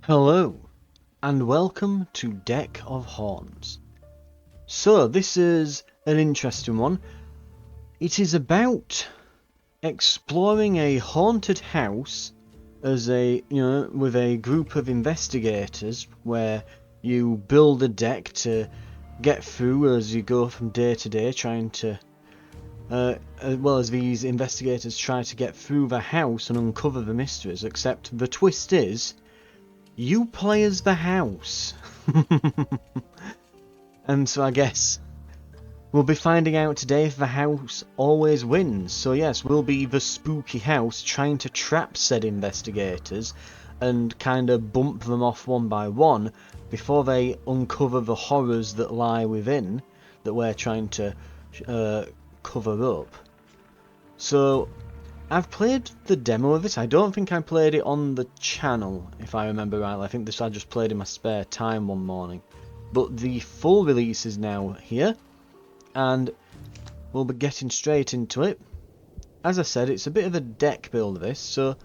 Hello, and welcome to Deck of Horns. So, this is an interesting one. It is about exploring a haunted house as with a group of investigators where you build a deck to get through as you go from day to day, trying to as well as these investigators try to get through the house and uncover the mysteries, except the twist is you play as the house. And so I guess we'll be finding out today if the house always wins. So yes, we'll be the spooky house trying to trap said investigators and kind of bump them off one by one before they uncover the horrors that lie within that we're trying to cover up. So I've played the demo of this. I don't think I played it on the channel, if I remember rightly. I think this I just played in my spare time one morning. But the full release is now here, and we'll be getting straight into it. As I said, it's a bit of a deck build this, so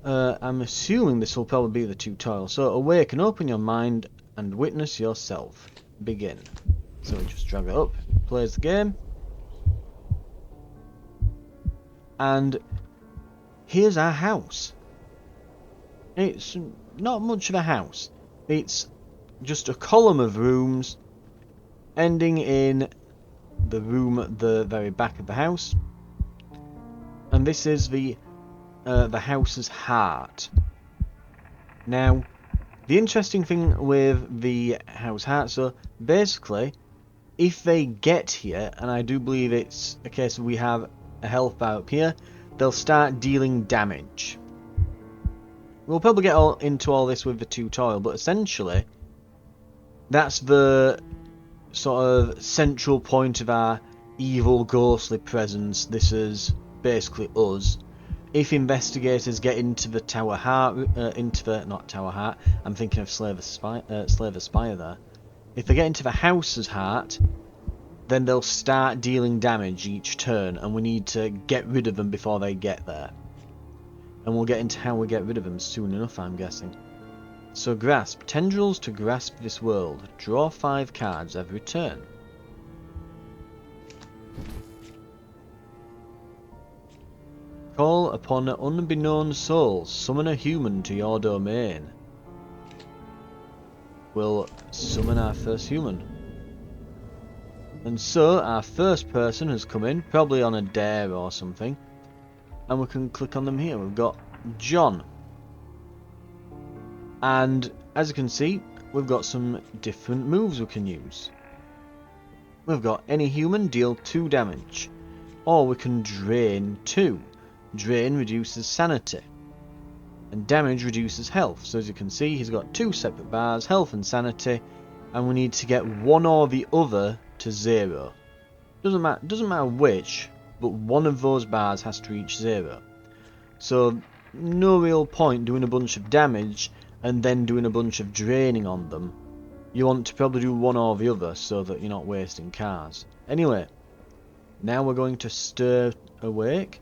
I'm assuming this will probably be the tutorial. So awaken, open your mind, and witness yourself. Begin. So we just drag it up, plays the game. And here's our house. It's not much of a house. It's just a column of rooms ending in the room at the very back of the house. And this is the house's heart. Now, the interesting thing with the house heart, so basically, if they get here, and I do believe it's a case of we have a health bar up here, they'll start dealing damage. We'll probably get into all this with the tutorial, but essentially that's the sort of central point of our evil ghostly presence. This is basically us. If investigators get into the Tower Heart, not Tower Heart, I'm thinking of Slave Aspire there. If they get into the house's heart, then they'll start dealing damage each turn, and we need to get rid of them before they get there. And we'll get into how we get rid of them soon enough, I'm guessing. So grasp. Tendrils to grasp this world. Draw 5 cards every turn. Call upon unbeknown souls. Summon a human to your domain. We'll summon our first human. And so, our first person has come in, probably on a dare or something. And we can click on them here. We've got John. And, as you can see, we've got some different moves we can use. We've got any human, deal 2 damage. Or we can drain 2. Drain reduces sanity. And damage reduces health. So as you can see, he's got 2 separate bars, health and sanity. And we need to get one or the other to 0. Doesn't matter which, but one of those bars has to reach 0. So no real point doing a bunch of damage and then doing a bunch of draining on them. You want to probably do one or the other so that you're not wasting cards. Anyway, now we're going to stir awake.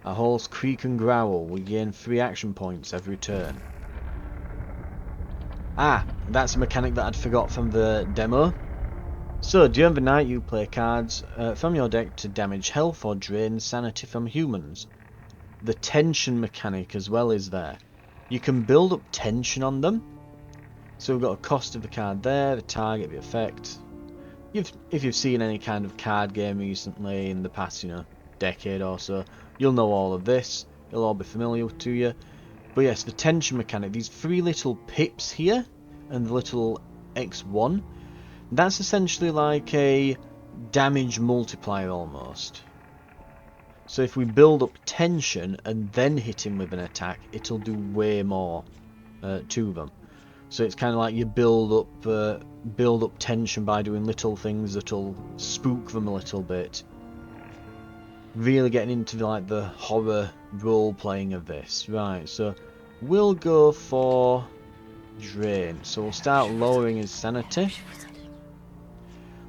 Our halls creak and growl. We gain 3 action points every turn. Ah, that's a mechanic that I'd forgot from the demo. So, during the night you play cards from your deck to damage health or drain sanity from humans. The tension mechanic as well is there. You can build up tension on them. So we've got a cost of the card there, the target, the effect. If you've seen any kind of card game recently in the past, decade or so, you'll know all of this. It'll all be familiar to you. But yes, the tension mechanic, these 3 little pips here, and the little X1, that's essentially like a damage multiplier almost. So if we build up tension and then hit him with an attack, it'll do way more to them. So it's kind of like you build up tension by doing little things that'll spook them a little bit. Really getting into the horror role playing of this. Right, so we'll go for drain. So we'll start lowering his sanity.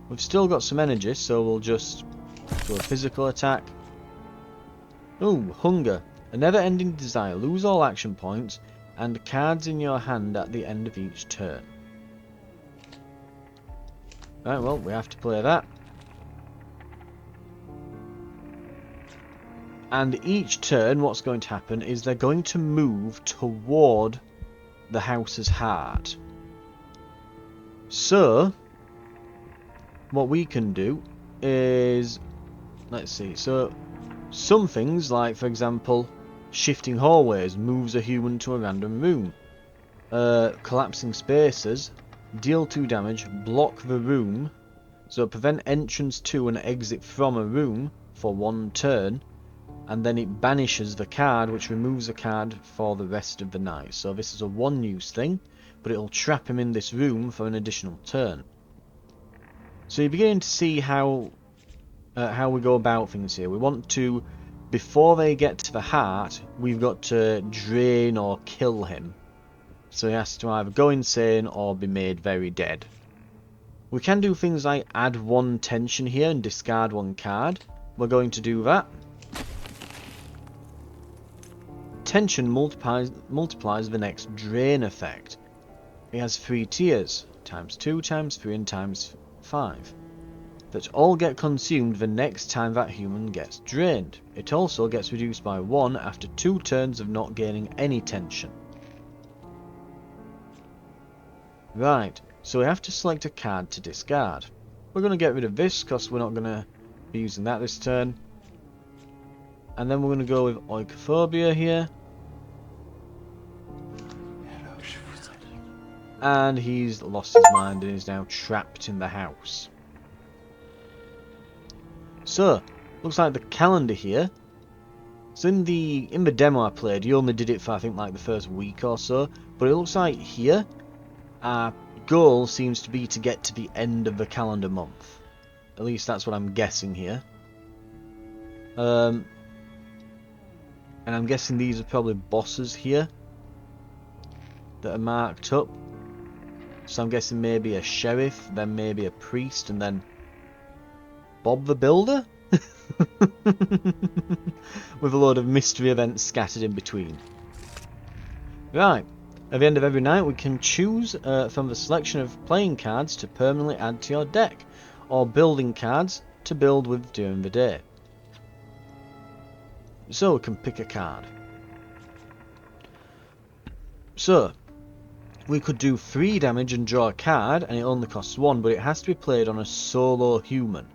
We've still got some energy, so we'll just do a physical attack. Ooh, hunger. A never-ending desire. Lose all action points and cards in your hand at the end of each turn. Right, well, we have to play that. And each turn, what's going to happen is they're going to move toward the house's heart. So, what we can do is, let's see, so some things, like for example, shifting hallways moves a human to a random room. Collapsing spaces, deal 2 damage, block the room, so prevent entrance to and exit from a room for 1 turn, and then it banishes the card, which removes the card for the rest of the night. So this is a 1-use thing, but it'll trap him in this room for an additional turn. So you're beginning to see how we go about things here. We want to, before they get to the heart, we've got to drain or kill him. So he has to either go insane or be made very dead. We can do things like add 1 tension here and discard 1 card. We're going to do that. Tension multiplies the next drain effect. It has 3 tiers, times 2, times 3 and times 5, that all get consumed the next time that human gets drained. It also gets reduced by 1 after 2 turns of not gaining any tension. Right, so we have to select a card to discard. We're going to get rid of this because we're not going to be using that this turn. And then we're going to go with Oikophobia here. And he's lost his mind and is now trapped in the house. So, looks like the calendar here. So in the demo I played, you only did it for I think like the first week or so. But it looks like here, our goal seems to be to get to the end of the calendar month. At least that's what I'm guessing here. And I'm guessing these are probably bosses here that are marked up. So I'm guessing maybe a sheriff, then maybe a priest, and then Bob the Builder? With a load of mystery events scattered in between. Right, at the end of every night we can choose from the selection of playing cards to permanently add to your deck, or building cards to build with during the day. So we can pick a card. So, we could do 3 damage and draw a card, and it only costs 1, but it has to be played on a solo human.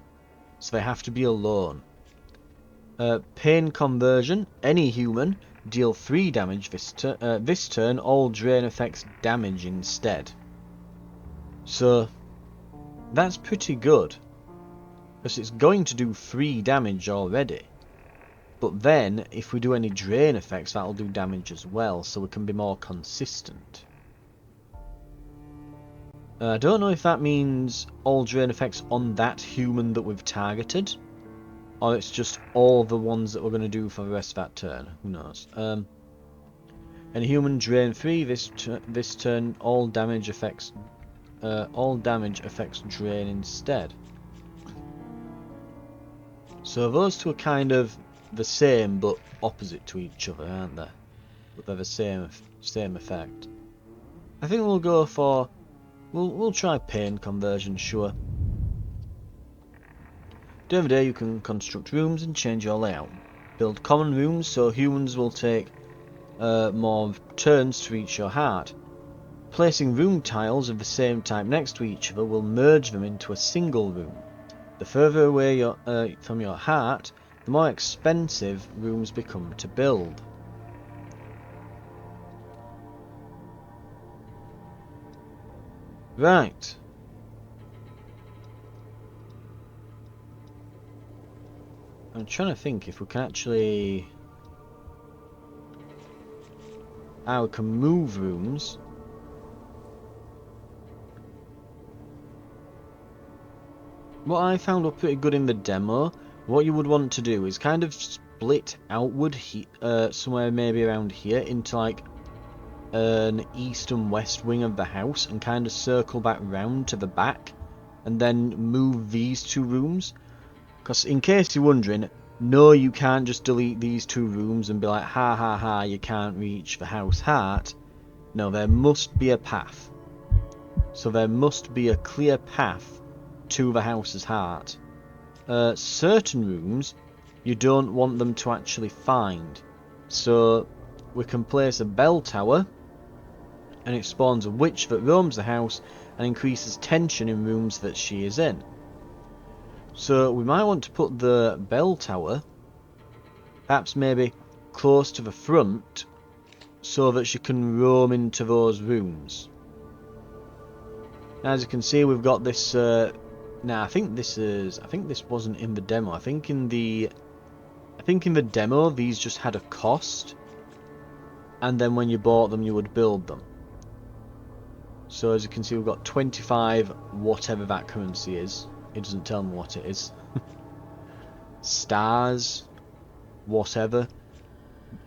So they have to be alone. Pain Conversion, any human, deal 3 damage this turn, all drain effects damage instead. So, that's pretty good. Because it's going to do 3 damage already. But then, if we do any drain effects, that'll do damage as well, so we can be more consistent. I don't know if that means all drain effects on that human that we've targeted, or it's just all the ones that we're going to do for the rest of that turn. Who knows? And human drain 3 this turn. All damage affects drain instead. So those two are kind of the same but opposite to each other, aren't they? But they're the same effect. I think we'll go for. We'll try Pain Conversion, sure. During the day you can construct rooms and change your layout. Build common rooms so humans will take more turns to reach your heart. Placing room tiles of the same type next to each other will merge them into a single room. The further away from your heart, the more expensive rooms become to build. Right. I'm trying to think if we can actually... we can move rooms. What I found was pretty good in the demo, what you would want to do is kind of split outward somewhere maybe around here into like an east and west wing of the house and kind of circle back round to the back and then move these 2 rooms. Because in case you're wondering, no, you can't just delete these 2 rooms and be like, ha ha ha, you can't reach the house heart. No, there must be a path. So there must be a clear path to the house's heart. Certain rooms, you don't want them to actually find. So we can place a bell tower, and it spawns a witch that roams the house and increases tension in rooms that she is in. So we might want to put the bell tower, perhaps maybe close to the front, so that she can roam into those rooms. Now, as you can see, we've got this. Now, I think this wasn't in the demo. I think in the demo these just had a cost, and then when you bought them, you would build them. So as you can see, we've got 25 whatever that currency is. It doesn't tell me what it is. Stars, whatever.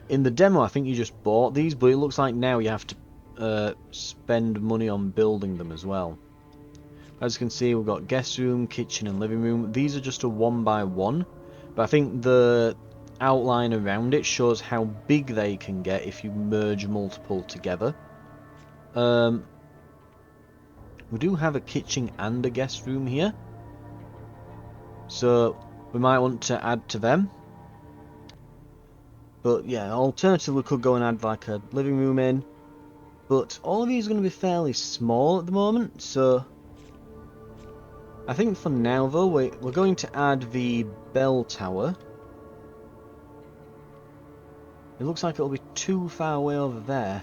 In the demo, I think you just bought these, but it looks like now you have to spend money on building them as well. As you can see, we've got guest room, kitchen and living room. These are just a 1x1, but I think the outline around it shows how big they can get if you merge multiple together. We do have a kitchen and a guest room here, so we might want to add to them. But yeah, alternatively we could go and add like a living room in, but all of these are going to be fairly small at the moment, so I think for now though we're going to add the bell tower. It looks like it'll be too far away over there.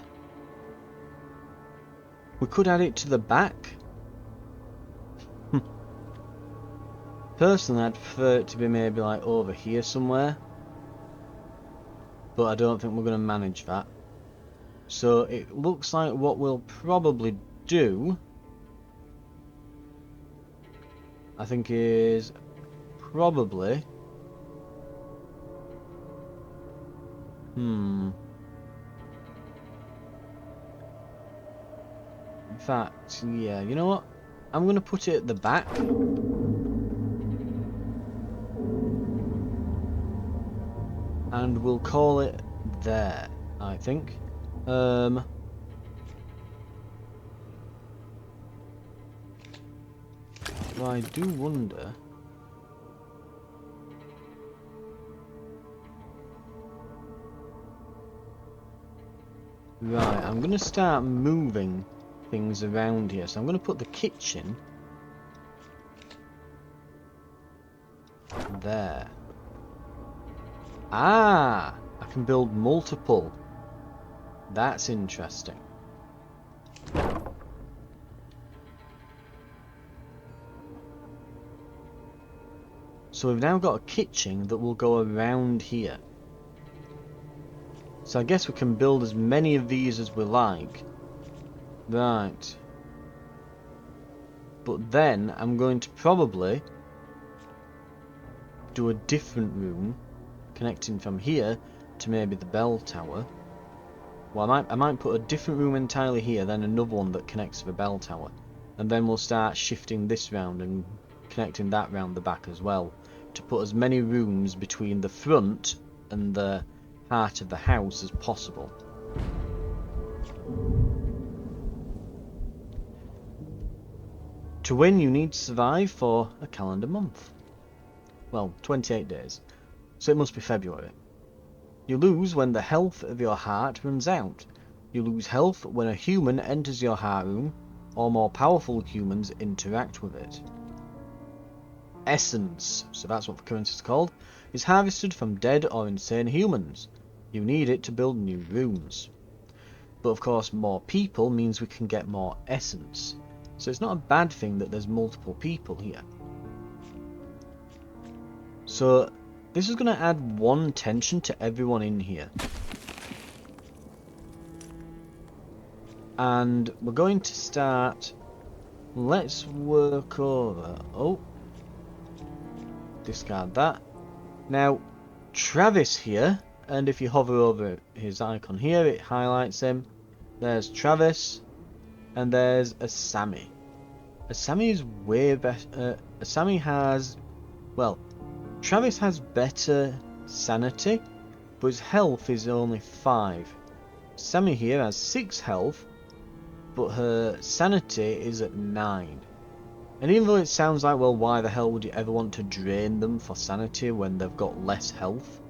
We could add it to the back. Personally, I'd prefer it to be maybe like over here somewhere, but I don't think we're going to manage that. So it looks like what we'll probably do, I think, is probably in fact, yeah, you know what? I'm going to put it at the back. And we'll call it there, I think. Well, I do wonder. Right, I'm going to start moving things around here. So I'm going to put the kitchen there. Ah! I can build multiple. That's interesting. So we've now got a kitchen that will go around here. So I guess we can build as many of these as we like. Right. But then I'm going to probably do a different room connecting from here to maybe the bell tower. Well, I might put a different room entirely here, then another one that connects to the bell tower, and then we'll start shifting this round and connecting that round the back as well, to put as many rooms between the front and the heart of the house as possible. To win, you need to survive for a calendar month. Well, 28 days. So it must be February. You lose when the health of your heart runs out. You lose health when a human enters your heart room, or more powerful humans interact with it. Essence, so that's what the currency is called, is harvested from dead or insane humans. You need it to build new rooms. But of course, more people means we can get more essence. So it's not a bad thing that there's multiple people here. So this is going to add 1 tension to everyone in here. And we're going to start... Let's work over... Oh. Discard that. Now, Travis here, and if you hover over his icon here, it highlights him. There's Travis, and there's Asami. Asami is way better. Asami has... Well, Travis has better sanity, but his health is only 5. Sammy here has 6 health, but her sanity is at 9. And even though it sounds like, well, why the hell would you ever want to drain them for sanity when they've got less health?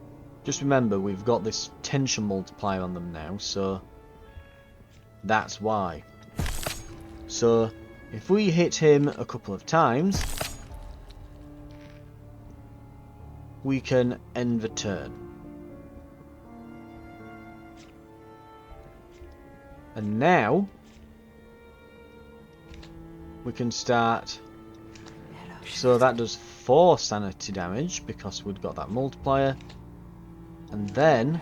Just remember, we've got this tension multiplier on them now, so that's why. So, if we hit him a couple of times, we can end the turn. And now, we can start. So that does 4 sanity damage, because we've got that multiplier. And then,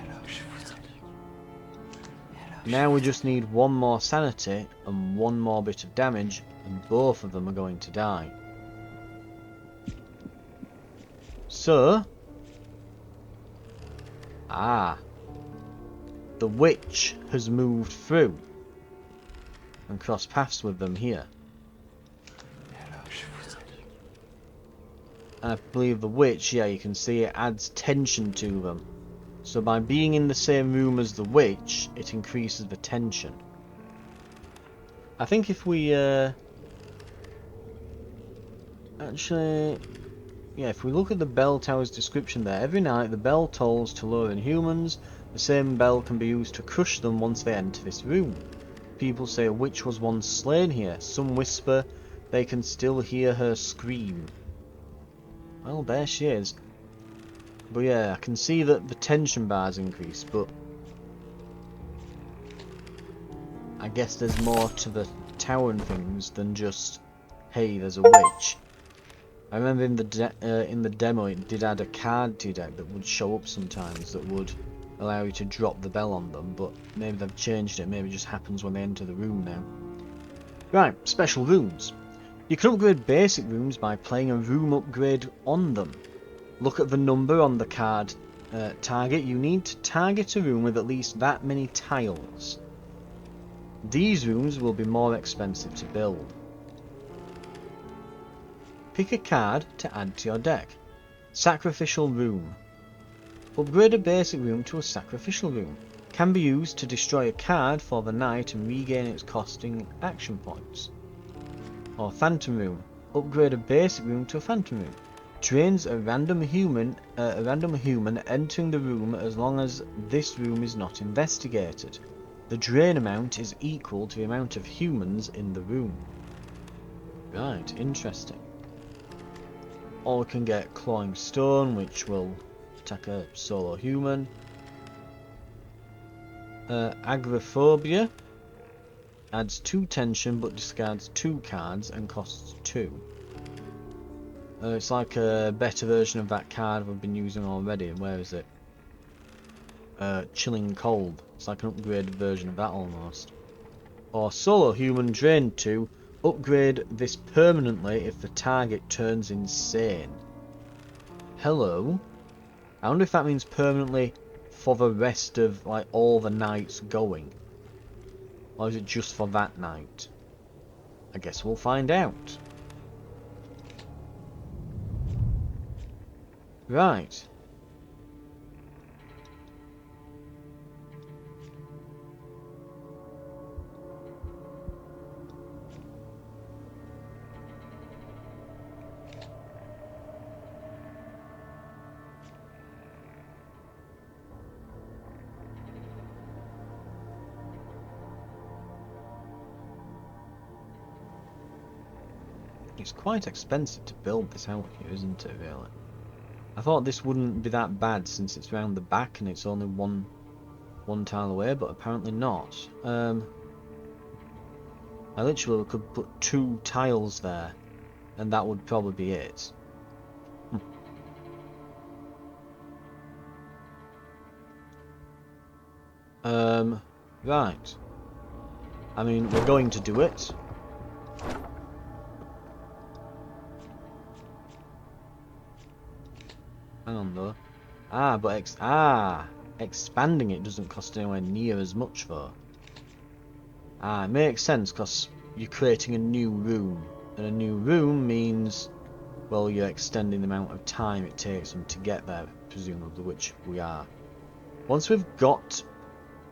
now we just need 1 more sanity and 1 more bit of damage, and both of them are going to die. So, the witch has moved through and crossed paths with them here. And I believe the witch, yeah, you can see it adds tension to them. So by being in the same room as the witch, it increases the tension. I think if we, actually, yeah, if we look at the bell tower's description there, every night the bell tolls to lure in humans. The same bell can be used to crush them once they enter this room. People say a witch was once slain here. Some whisper they can still hear her scream. Well, there she is. But yeah, I can see that the tension bar's increased, but I guess there's more to the tower and things than just, hey, there's a witch. I remember in the demo it did add a card to your deck that would show up sometimes that would allow you to drop the bell on them, but maybe they've changed it. Maybe it just happens when they enter the room now. Right, special rooms. You can upgrade basic rooms by playing a room upgrade on them. Look at the number on the card target. You need to target a room with at least that many tiles. These rooms will be more expensive to build. Pick a card to add to your deck. Sacrificial Room. Upgrade a basic room to a sacrificial room. Can be used to destroy a card for the night and regain its costing action points. Or Phantom Room. Upgrade a basic room to a Phantom Room. Drains a random human entering the room as long as this room is not investigated. The drain amount is equal to the amount of humans in the room. Right, interesting. Or we can get Clawing Stone, which will attack a solo human. Agoraphobia adds 2 tension but discards 2 cards and costs 2. It's like a better version of that card we've been using already. Where is it? Chilling Cold. It's like an upgraded version of that almost. Or Solo Human, Drain 2. Upgrade this permanently if the target turns insane. Hello? I wonder if that means permanently for the rest of, like, all the nights going. Or is it just for that night? I guess we'll find out. Right. It's quite expensive to build this out here, isn't it, really? I thought this wouldn't be that bad since it's round the back and it's only one tile away, but apparently not. I literally could put 2 tiles there, and that would probably be it. Right. I mean, we're going to do it. Hang on though. But expanding it doesn't cost anywhere near as much though. It makes sense because you're creating a new room, and a new room means, well, you're extending the amount of time it takes them to get there, presumably, which we are. Once we've got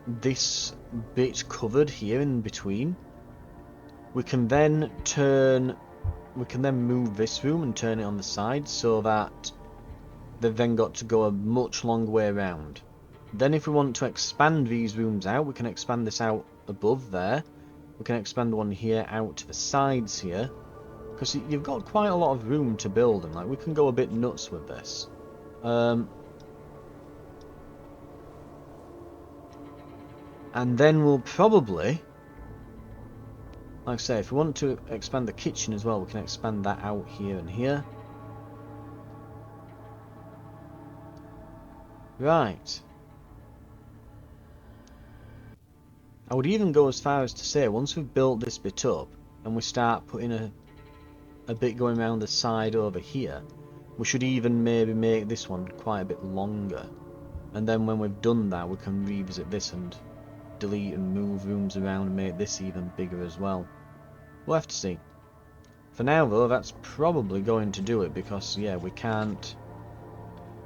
this bit covered here in between, We can then move this room and turn it on the side so that they've then got to go a much longer way around. Then if we want to expand these rooms out, we can expand this out above there. We can expand one here out to the sides here. Because you've got quite a lot of room to build, and like we can go a bit nuts with this. And then we'll probably, like I say, if we want to expand the kitchen as well, we can expand that out here and here. Right. I would even go as far as to say, once we've built this bit up, and we start putting a bit going around the side over here, we should even maybe make this one quite a bit longer. And then when we've done that, we can revisit this and delete and move rooms around and make this even bigger as well. We'll have to see. For now though, that's probably going to do it, because yeah, we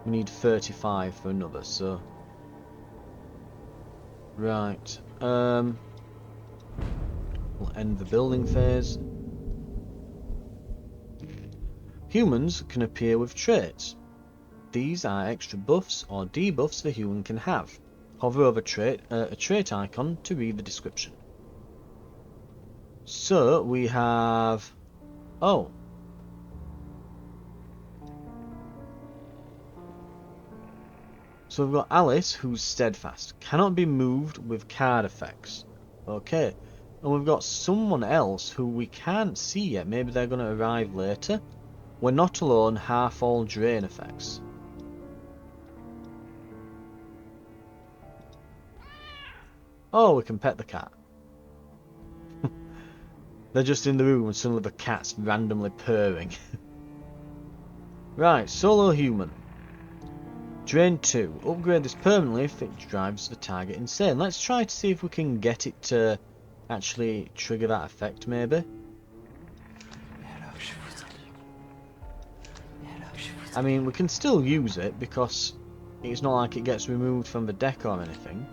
need 35 for another, so right. We'll end the building phase. Humans can appear with traits. These are extra buffs or debuffs the human can have. Hover over a trait icon to read the description. So we have... oh. So we've got Alice, who's steadfast. Cannot be moved with card effects. Okay. And we've got someone else who we can't see yet. Maybe they're going to arrive later. We're not alone, half all drain effects. Oh, we can pet the cat. They're just in the room and suddenly the cat's randomly purring. Right, solo human. Drain 2. Upgrade this permanently if it drives the target insane. Let's try to see if we can get it to actually trigger that effect, maybe. I mean, we can still use it because it's not like it gets removed from the deck or anything.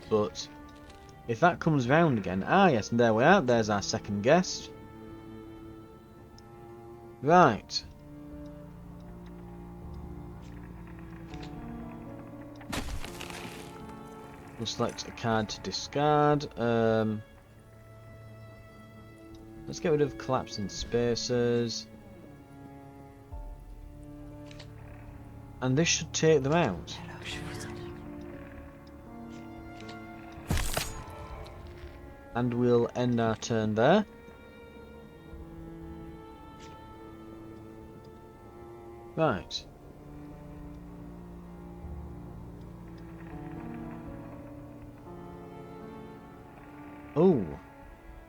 But if that comes round again... ah, yes, and there we are. There's our second guest. Right. We'll select a card to discard. Let's get rid of collapsing spacers. And this should take them out. And we'll end our turn there. Right. Oh.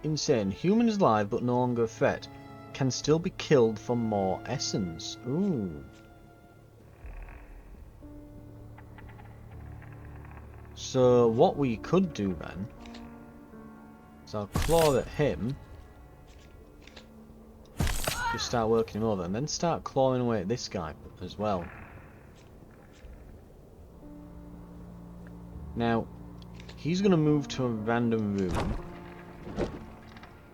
Insane. Human is alive but no longer a threat. Can still be killed for more essence. Ooh. So what we could do then is I'll claw at him. Just start working him over and then start clawing away at this guy as well. Now, he's going to move to a random room.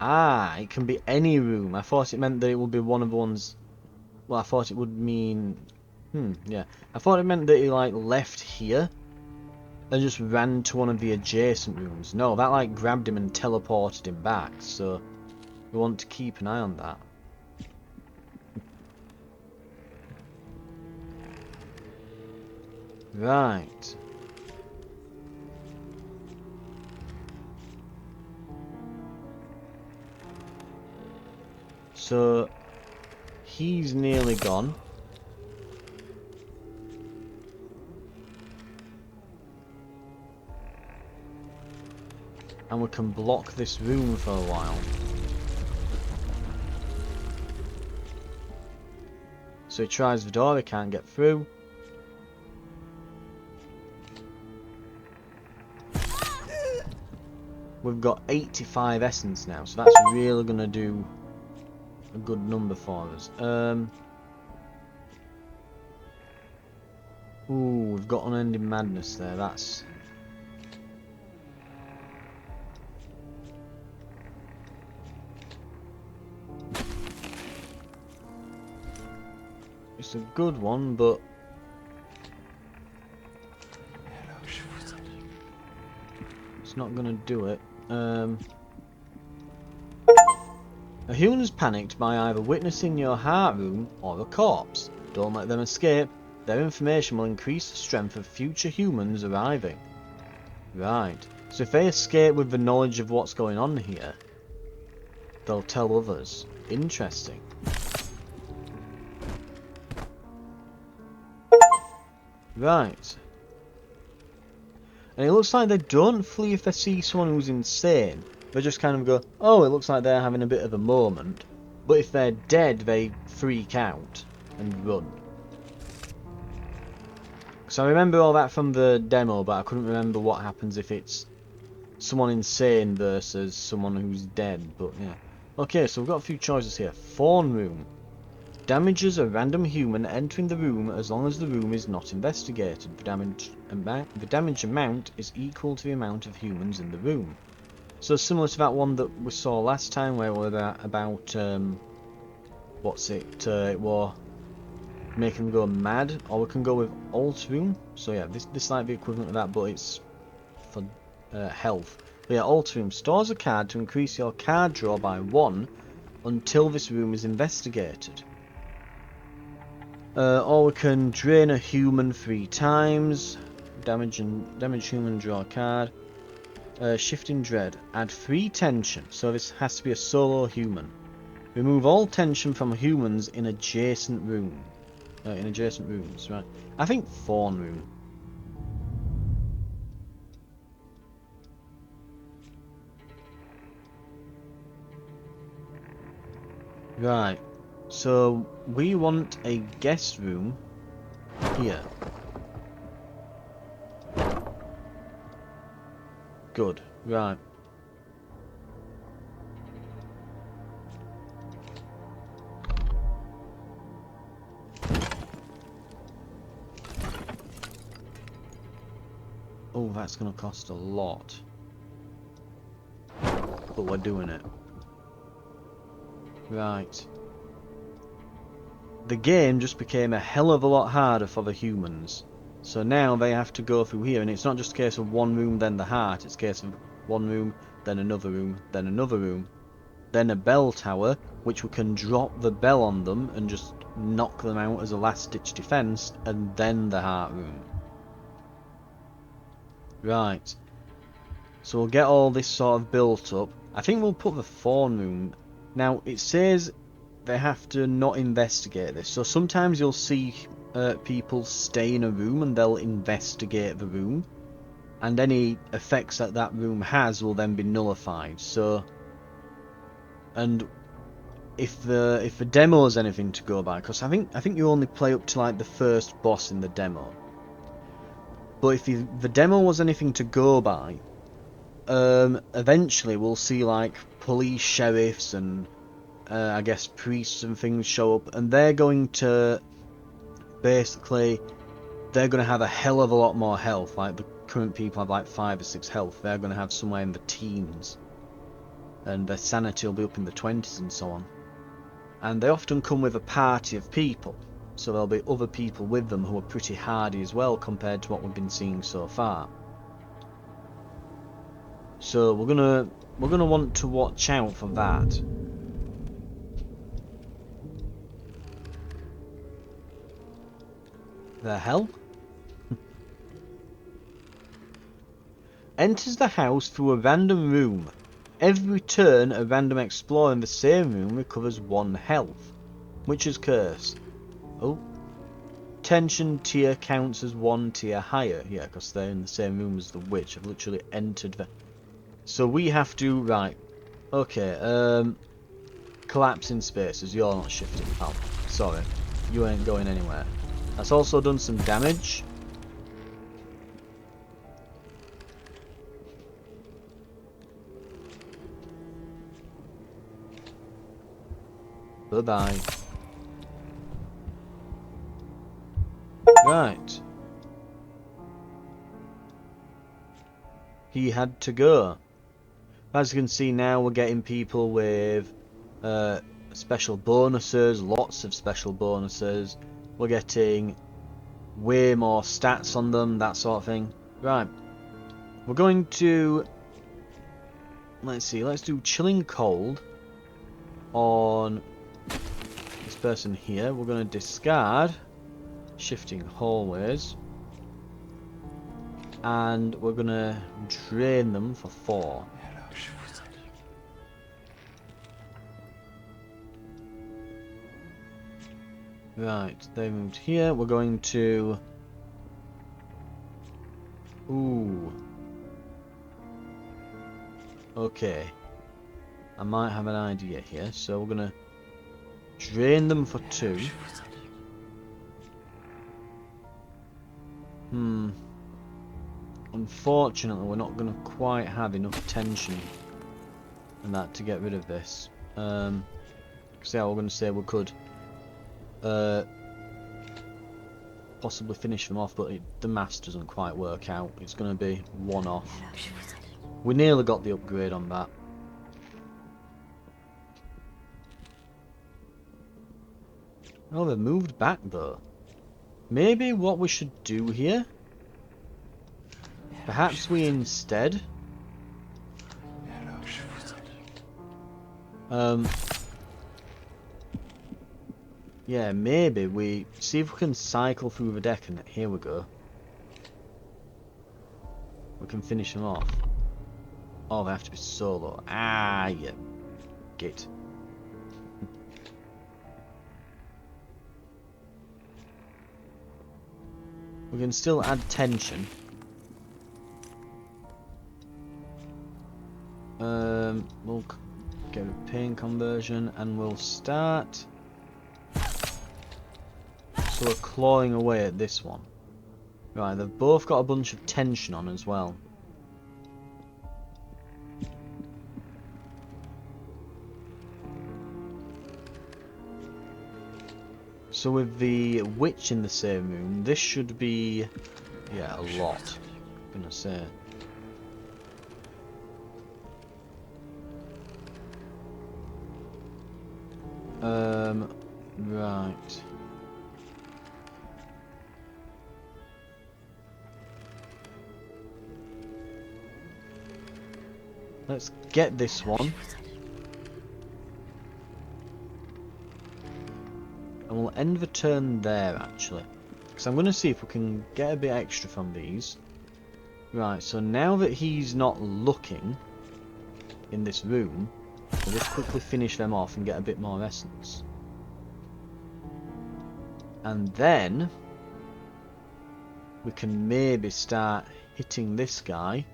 Ah, it can be any room. I thought it meant that it would be one of the ones... well, I thought it would mean... yeah. I thought it meant that he, like, left here and just ran to one of the adjacent rooms. No, that, like, grabbed him and teleported him back, so we want to keep an eye on that. Right. So, he's nearly gone. And we can block this room for a while. So he tries the door, he can't get through. We've got 85 essence now, so that's really going to do a good number for us. Ooh, we've got unending madness there, that's... It's a good one, but it's not gonna do it. A human is panicked by either witnessing your heart room or a corpse. Don't let them escape. Their information will increase the strength of future humans arriving. Right. So if they escape with the knowledge of what's going on here, they'll tell others. Interesting. Right. And it looks like they don't flee if they see someone who's insane. They just kind of go, oh, it looks like they're having a bit of a moment. But if they're dead, they freak out and run. So I remember all that from the demo, but I couldn't remember what happens if it's someone insane versus someone who's dead, but yeah. Okay, so we've got a few choices here. Fawn room. Damages a random human entering the room as long as the room is not investigated. The damage amount is equal to the amount of humans in the room. So similar to that one that we saw last time where we were about what's it? It was make them go mad, or we can go with alt room. So yeah, this might be equivalent to that, but it's for health. But yeah, alt room stores a card to increase your card draw by 1 until this room is investigated. Or we can drain a human 3 times. Damage human, draw a card. Shifting dread. Add 3 tension. So this has to be a solo human. Remove all tension from humans in adjacent room. In adjacent rooms, right? I think fawn room. Right. So we want a guest room here. Good. Right. Oh, that's going to cost a lot. But we're doing it. Right. The game just became a hell of a lot harder for the humans. So now they have to go through here, and it's not just a case of one room, then the heart. It's a case of one room, then another room, then another room. Then a bell tower, which we can drop the bell on them and just knock them out as a last-ditch defense, and then the heart room. Right. So we'll get all this sort of built up. I think we'll put the fawn room. Now, it says they have to not investigate this. So sometimes you'll see people stay in a room and they'll investigate the room. And any effects that that room has will then be nullified. So, and if the demo is anything to go by, because I think you only play up to like the first boss in the demo. But if the demo was anything to go by, eventually we'll see like police, sheriffs, and I guess priests and things show up, and they're going to basically have a hell of a lot more health. Like the current people have like 5 or 6 health. They're going to have somewhere in the teens, and their sanity will be up in the 20s and so on. And they often come with a party of people, so there'll be other people with them who are pretty hardy as well compared to what we've been seeing so far. So we're gonna want to watch out for that. The hell? Enters the house through a random room. Every turn, a random explorer in the same room recovers 1 health. Witch's Curse. Oh. Tension tier counts as 1 tier higher. Yeah, because they're in the same room as the witch. I've literally entered the... So we have to... Right. Okay, collapsing spaces. You're not shifting, pal. Sorry. You ain't going anywhere. That's also done some damage. Bye-bye. Right. He had to go. As you can see now, we're getting people with special bonuses, lots of special bonuses. We're getting way more stats on them, that sort of thing. Right. We're going to... Let's see, let's do chilling cold on this person here. We're going to discard shifting hallways. And we're going to drain them for 4. Right, they moved here. We're going to... Ooh. Okay. I might have an idea here. So we're going to drain them for 2. Unfortunately, we're not going to quite have enough tension and that to get rid of this. So yeah, we're going to say we could possibly finish them off, but the maths doesn't quite work out. It's going to be 1 off. We nearly got the upgrade on that. Oh, they've moved back though. Maybe what we should do here, perhaps we instead yeah, maybe we see if we can cycle through the deck, and here we go. We can finish them off. Oh, they have to be solo. Ah, yeah. Git. We can still add tension. We'll get a pain conversion, and we'll start. So we're clawing away at this one. Right, they've both got a bunch of tension on as well. So with the witch in the same room, this should be, yeah, a lot, I'm gonna say. Right. Let's get this one. And we'll end the turn there, actually. Because I'm going to see if we can get a bit extra from these. Right, so now that he's not looking in this room, we'll just quickly finish them off and get a bit more essence. And then we can maybe start hitting this guy.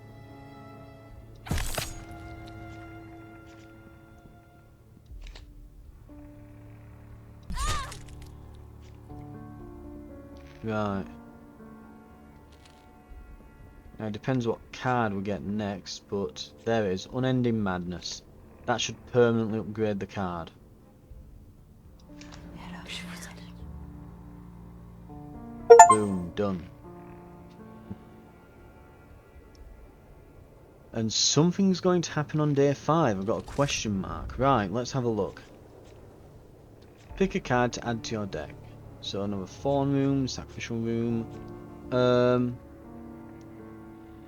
Right. Now it depends what card we get next, but there it is, Unending Madness. That should permanently upgrade the card. Boom, done. And something's going to happen on day 5. I've got a question mark. Right, let's have a look. Pick a card to add to your deck. So another Fawn Room, Sacrificial Room,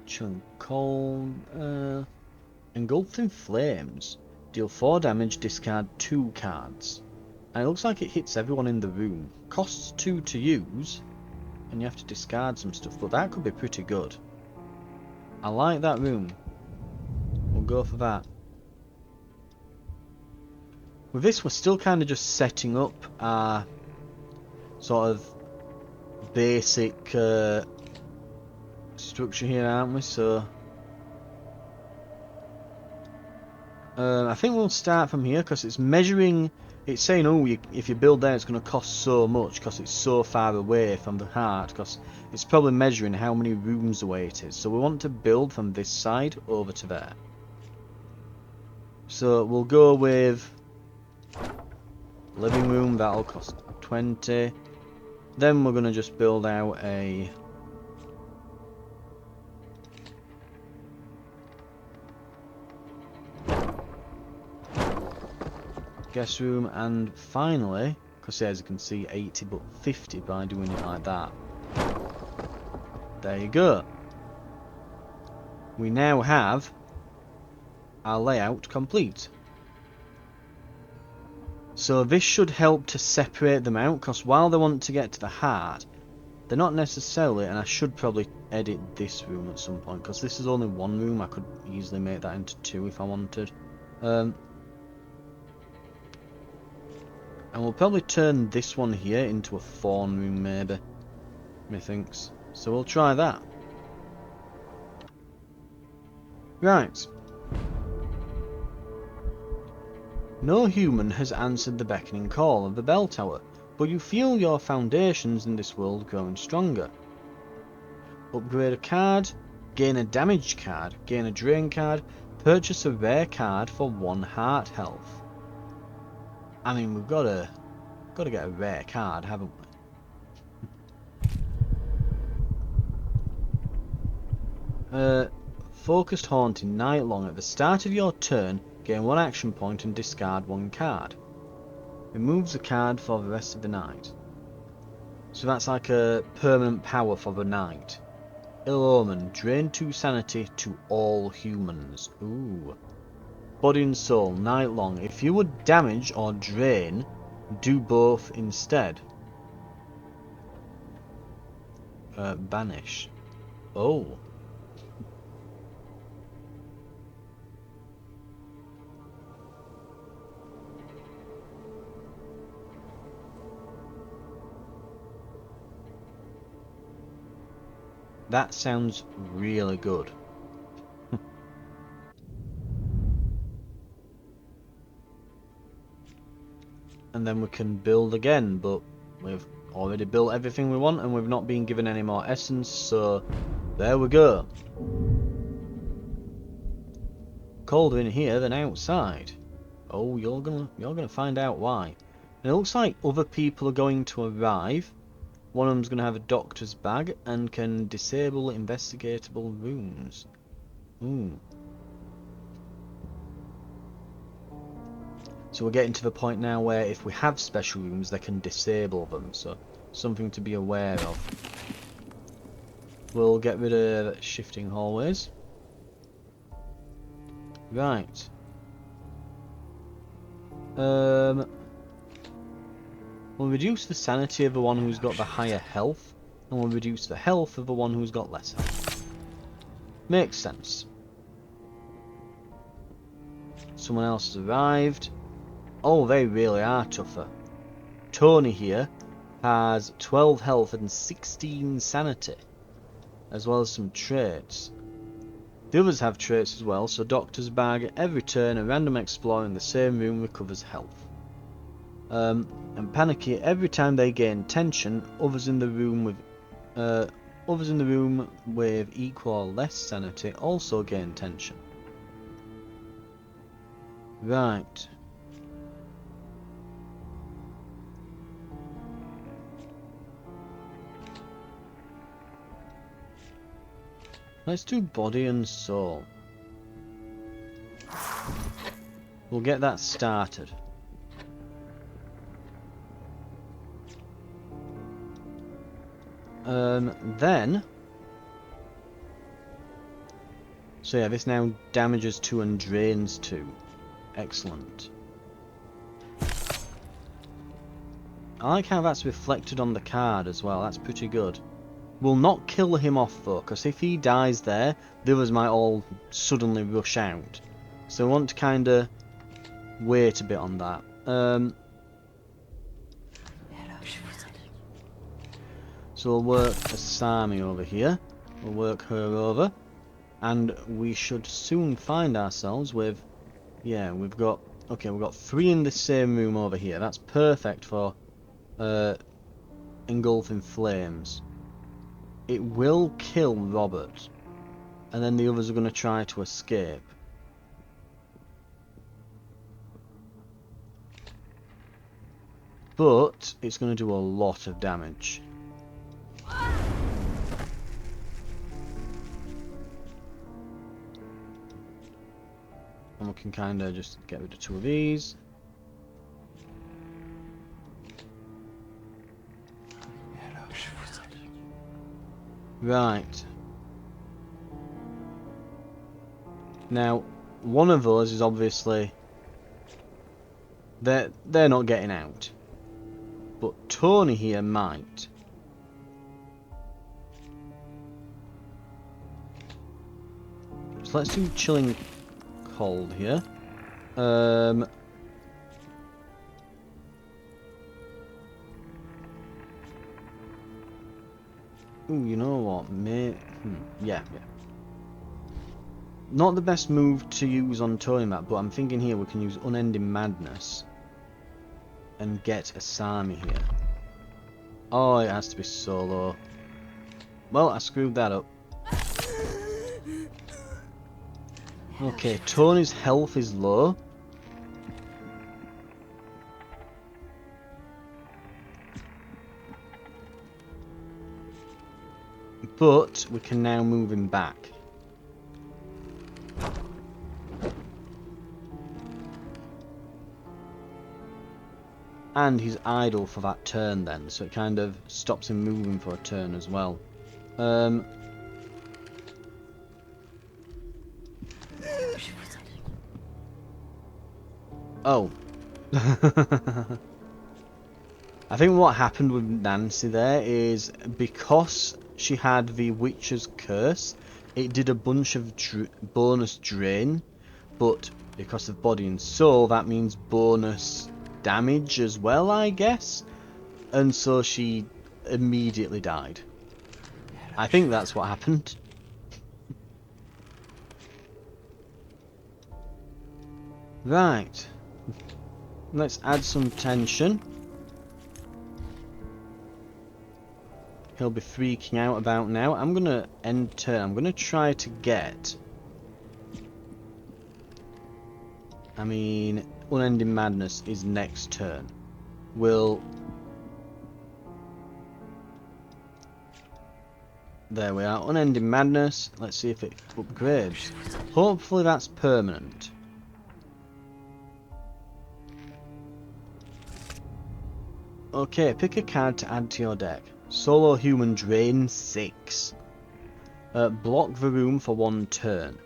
Chilling Cold, Engulfed in Flames. Deal 4 damage, discard 2 cards. And it looks like it hits everyone in the room. Costs 2 to use, and you have to discard some stuff, but that could be pretty good. I like that room. We'll go for that. With this, we're still kind of just setting up our sort of basic structure here, aren't we? So I think we'll start from here because it's measuring. It's saying, oh, if you build there, it's going to cost so much because it's so far away from the heart. Because it's probably measuring how many rooms away it is. So we want to build from this side over to there. So we'll go with living room. That'll cost 20. Then we're going to just build out a guest room, and finally Because as you can see, 80 but 50 by doing it like that. There you go. We now have our layout complete. So this should help to separate them out, because while they want to get to the heart, they're not necessarily, and I should probably edit this room at some point, because this is only one room. I could easily make that into two if I wanted. And we'll probably turn this one here into a fawn room, maybe. Methinks. So we'll try that. Right. No human has answered the beckoning call of the bell tower, but you feel your foundations in this world growing stronger. Upgrade a card, gain a damage card, gain a drain card, purchase a rare card for 1 heart health. I mean, we've got to get a rare card, haven't we? Focused Haunting night long. At the start of your turn, gain 1 action point and discard 1 card. Removes a card for the rest of the night. So that's like a permanent power for the night. Ill Omen, drain 2 sanity to all humans. Ooh. Body and soul, night long. If you would damage or drain, do both instead. Banish. Oh. That sounds really good. And then we can build again, but we've already built everything we want and we've not been given any more essence, so there we go. Colder in here than outside. Oh, you're gonna find out why. And it looks like other people are going to arrive. One of them's gonna have a doctor's bag and can disable investigatable rooms. Ooh. So we're getting to the point now where if we have special rooms, they can disable them. So something to be aware of. We'll get rid of shifting hallways. Right. We'll reduce the sanity of the one who's got the higher health, and we'll reduce the health of the one who's got less health. Makes sense. Someone else has arrived. Oh, they really are tougher. Tony here has 12 health and 16 sanity, as well as some traits. The others have traits as well, so Doctor's Bag, every turn a random explorer in the same room recovers health. And Panicky, every time they gain tension, others in the room with equal or less sanity also gain tension. Right. Let's do body and soul. We'll get that started. Then... So yeah, this now damages 2 and drains 2. Excellent. I like how that's reflected on the card as well, that's pretty good. We'll not kill him off though, because if he dies there, the others might all suddenly rush out. So we want to kind of wait a bit on that. So we'll work Asami over here. We'll work her over. And we should soon find ourselves with... Yeah, we've got 3 in the same room over here. That's perfect for engulfing flames. It will kill Robert, and then the others are going to try to escape. But it's going to do a lot of damage. And we can kind of just get rid of 2 of these. Right. Now, one of those is obviously... They're not getting out. But Tony here might. So let's do chilling cold here. Ooh, you know what, mate? Yeah. Not the best move to use on Tony map, but I'm thinking here we can use Unending Madness and get a Sami here. Oh, it has to be solo. Well, I screwed that up. Okay, Tony's health is low. But we can now move him back. And he's idle for that turn then, so it kind of stops him moving for a turn as well. Oh. I think what happened with Nancy there is because she had the Witcher's Curse, it did a bunch of bonus drain, but because of body and soul, that means bonus damage as well, I guess. And so she immediately died. I think that's what happened. Right. Let's add some tension. He'll be freaking out about now. I'm gonna end turn. I'm gonna try to get... I mean, Unending Madness is next turn. There we are, Unending Madness. Let's see if it upgrades. Hopefully that's permanent. Okay, pick a card to add to your deck. Solo Human Drain 6. Block the room for 1 turn.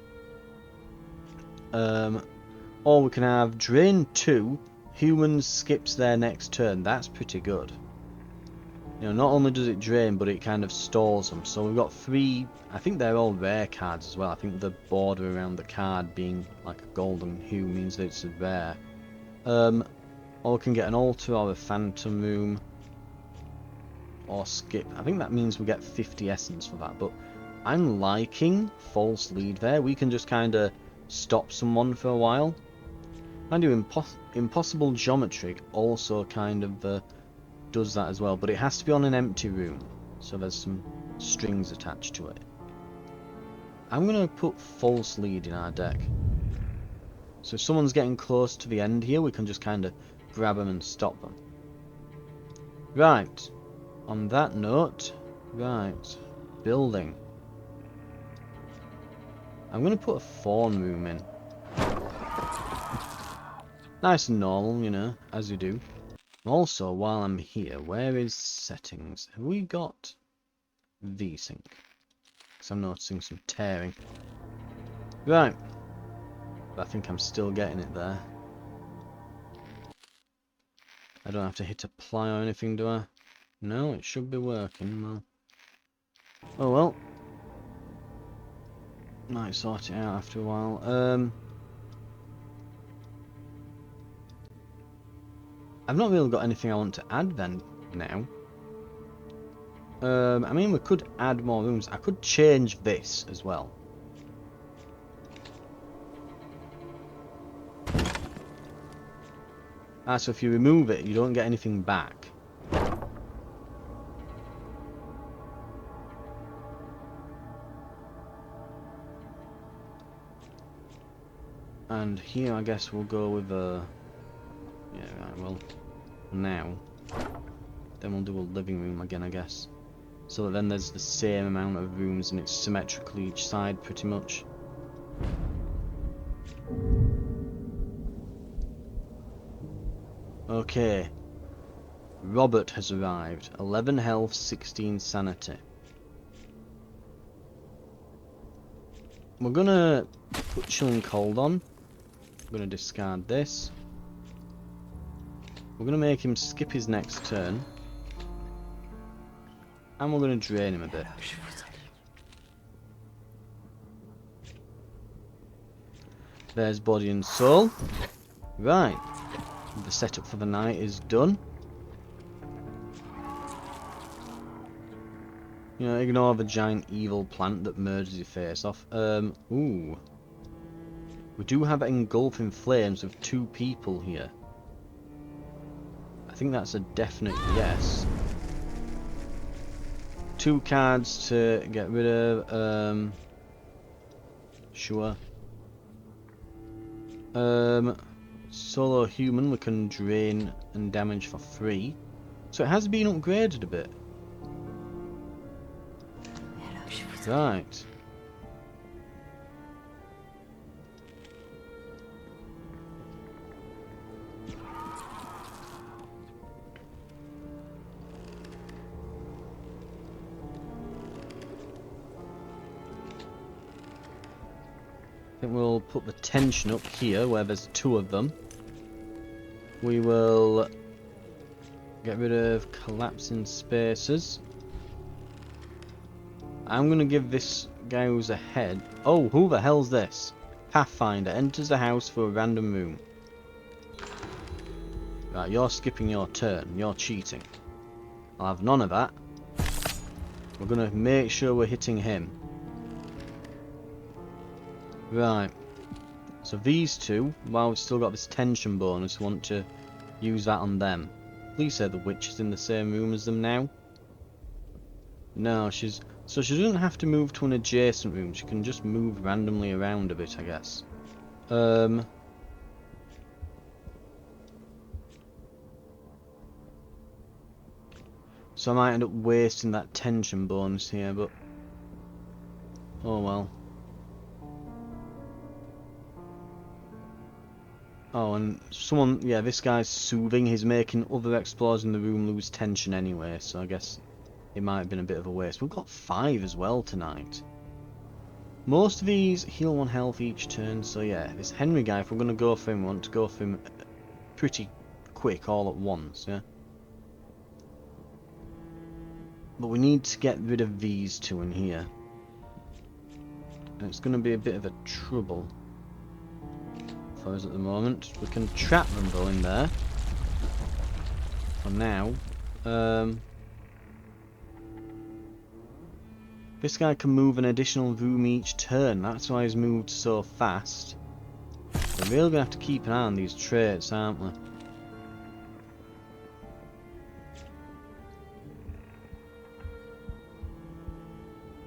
Or we can have Drain 2. Humans skips their next turn. That's pretty good. You know, not only does it drain, but it kind of stalls them. So we've got 3, I think they're all rare cards as well. I think the border around the card being like a golden hue means that it's a rare. Or we can get an altar or a phantom room. Or skip. I think that means we get 50 essence for that, but I'm liking false lead there. We can just kind of stop someone for a while. And do impossible geometry also kind of does that as well, but it has to be on an empty room, so there's some strings attached to it. I'm going to put false lead in our deck. So if someone's getting close to the end here, we can just kind of grab them and stop them. Right. On that note, right, building. I'm going to put a fawn room in. Nice and normal, you know, as you do. Also, while I'm here, where is settings? Have we got VSync? Because I'm noticing some tearing. Right. But I think I'm still getting it there. I don't have to hit apply or anything, do I? No, it should be working. Well. Oh well. Might sort it out after a while. I've not really got anything I want to add then now. I mean, we could add more rooms. I could change this as well. Ah, so if you remove it, you don't get anything back. And here, I guess we'll go with a... Yeah, right, well, now. Then we'll do a living room again, I guess. So then there's the same amount of rooms and it's symmetrical each side, pretty much. Okay. Robert has arrived. 11 health, 16 sanity. we're gonna put chilling cold on. I'm gonna discard this. We're gonna make him skip his next turn. And we're gonna drain him a bit. There's body and soul. Right. The setup for the night is done. You know, ignore the giant evil plant that merges your face off. Ooh. We do have engulfing flames with 2 people here. I think that's a definite yes. 2 cards to get rid of. Sure. Solo human we can drain and damage for free. So it has been upgraded a bit. Right. I think we'll put the tension up here where there's 2 of them. We will get rid of collapsing spaces. I'm going to give this guy who's ahead... Oh, who the hell's this? Pathfinder enters the house for a random room. Right, you're skipping your turn. You're cheating. I'll have none of that. We're going to make sure we're hitting him. Right. So these 2, while we've still got this tension bonus, want to use that on them. Please say the witch is in the same room as them now. No, she's... So she doesn't have to move to an adjacent room. She can just move randomly around a bit, I guess. So I might end up wasting that tension bonus here, but... Oh well. Oh, and someone... Yeah, this guy's soothing. He's making other explorers in the room lose tension anyway, so I guess... It might have been a bit of a waste. We've got 5 as well tonight. Most of these heal 1 health each turn, so yeah, this Henry guy, if we're going to go for him, we want to go for him pretty quick all at once, yeah? But we need to get rid of these 2 in here. And it's going to be a bit of a trouble for us at the moment. We can trap them though in there. For now. This guy can move an additional room each turn. That's why he's moved so fast. We're really going to have to keep an eye on these traits, aren't we?